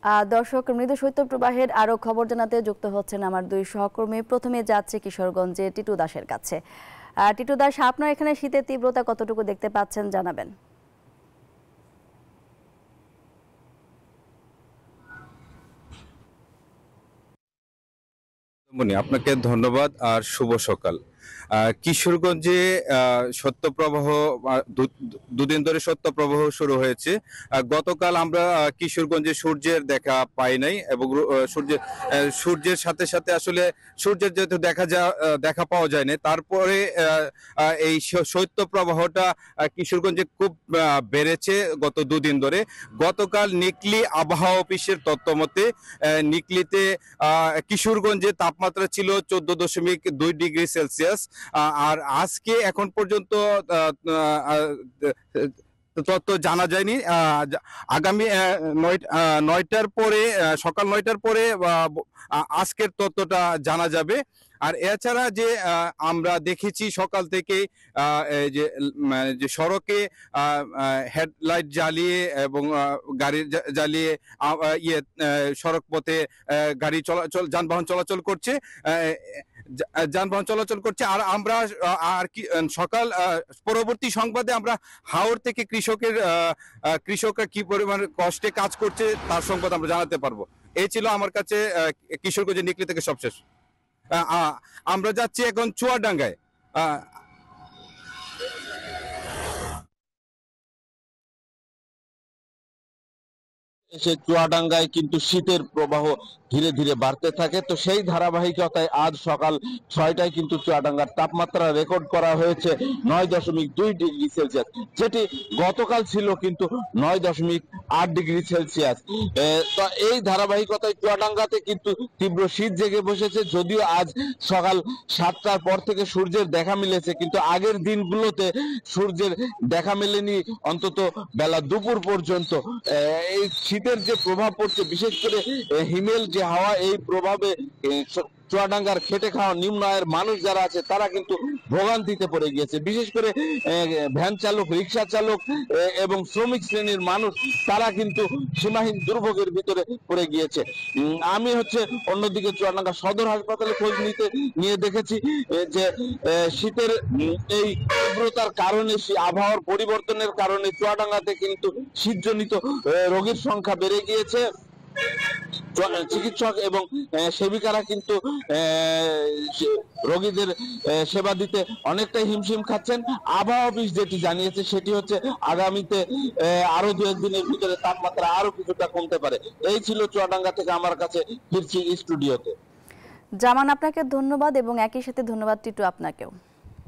দর্শক, মৃদু শৈত্যপ্রবাহের আরো খবর জানাতে যুক্ত হচ্ছেন আমার দুই সহকর্মী। প্রথমে যাচ্ছে কিশোরগঞ্জে টিটু দাসের কাছে। টিটু দাস, আপনার এখানে শীতের তীব্রতা কতটুকু দেখতে পাচ্ছেন জানাবেন। আপনাকে ধন্যবাদ আর শুভ সকাল। কিশোরগঞ্জে শৈত্যপ্রবাহ দুদিন ধরে শৈত্যপ্রবাহ শুরু হয়েছে। গতকাল আমরা কিশোরগঞ্জে সূর্যের দেখা পাই নাই এবং সূর্যের সাথে সাথে আসলে সূর্যের যেহেতু দেখা পাওয়া যায় না, তারপরে এই শৈত্যপ্রবাহটা কিশোরগঞ্জে খুব বেড়েছে গত দুদিন ধরে। গতকাল নিকলি আবহাওয়া অফিসের তথ্য মতে নিকলিতে কিশোরগঞ্জে তাপমাত্রা ছিল 14.2 ডিগ্রি সেলসিয়াস। আর আজকে এখন পর্যন্ত তথ্য জানা যায়নি। আগামী 9টার পরে, সকাল 9টার পরে আজকের তথ্যটা জানা যাবে। আর এছাড়া যে আমরা দেখেছি সকাল থেকে যে সড়কে হেডলাইট জ্বালিয়ে এবং গাড়ি জ্বালিয়ে সড়ক পথে গাড়ি যানবাহন চলাচল করছে। আর আমরা সকাল পরবর্তী সংবাদে আমরা হাওড় থেকে কৃষকরা কি পরিমাণ কষ্টে কাজ করছে তার সংবাদ আমরা জানাতে পারবো। এই ছিল আমার কাছে কিশোরগঞ্জের নিকলি থেকে সবশেষ। আমরা যাচ্ছি এখন চুয়াডাঙ্গায়। চুয়াডাঙ্গায় কিন্তু শীতের প্রবাহ ধীরে ধীরে বাড়তে থাকে। তো সেই ধারাবাহিকতায় আজ সকাল 6টায় কিন্তু চুয়াডাঙ্গার তাপমাত্রা রেকর্ড করা হয়েছে 9.2 ডিগ্রি সেলসিয়াস, যেটি গতকাল ছিল কিন্তু 9.8 ডিগ্রি সেলসিয়াস। তো এই ধারাবাহিকতায় চুয়াডাঙ্গাতে কিন্তু তীব্র শীত জেগে বসেছে। যদিও আজ সকাল 7টার পর থেকে সূর্যের দেখা মিলেছে, কিন্তু আগের দিনগুলোতে সূর্যের দেখা মেলেনি অন্তত বেলা দুপুর পর্যন্ত। এই শীতের যে প্রভাব পড়ছে, বিশেষ করে হিমেল যে হাওয়া, এই প্রভাবে চুয়াডাঙ্গার খেটে খাওয়া নিম্ন আয়ের মানুষ যারা আছে তারা কিন্তু ভোগান্তিতে পড়ে গিয়েছে। বিশেষ করে ভ্যান চালক, রিক্সা চালক এবং শ্রমিক শ্রেণীর মানুষ তারা কিন্তু সীমাহীন দুর্ভোগের ভিতরে পড়ে গিয়েছে। আমি অন্যদিকে চুয়াডাঙ্গা সদর হাসপাতালে খোঁজ নিয়ে দেখেছি যে শীতের এই তীব্রতার কারণে, আবহাওয়ার পরিবর্তনের কারণে চুয়াডাঙ্গাতে কিন্তু শীতজনিত রোগীর সংখ্যা বেড়ে গিয়েছে। চিকিৎসক এবং সেবিকারা কিন্তু রোগীদের সেবা দিতে অনেকটাই হিমশিম খাচ্ছেন। আবহাওয়া অফিস যেটি জানিয়েছে সেটি আগামীতে আরো 2-1 দিনের ভিতরে তাপমাত্রা আরো কিছুটা কমতে পারে। এই ছিল চুয়াডাঙ্গা থেকে আমার কাছে, ফিরছি স্টুডিওতে। জামান, আপনাকে ধন্যবাদ এবং একই সাথে ধন্যবাদ টিটু আপনাকেও।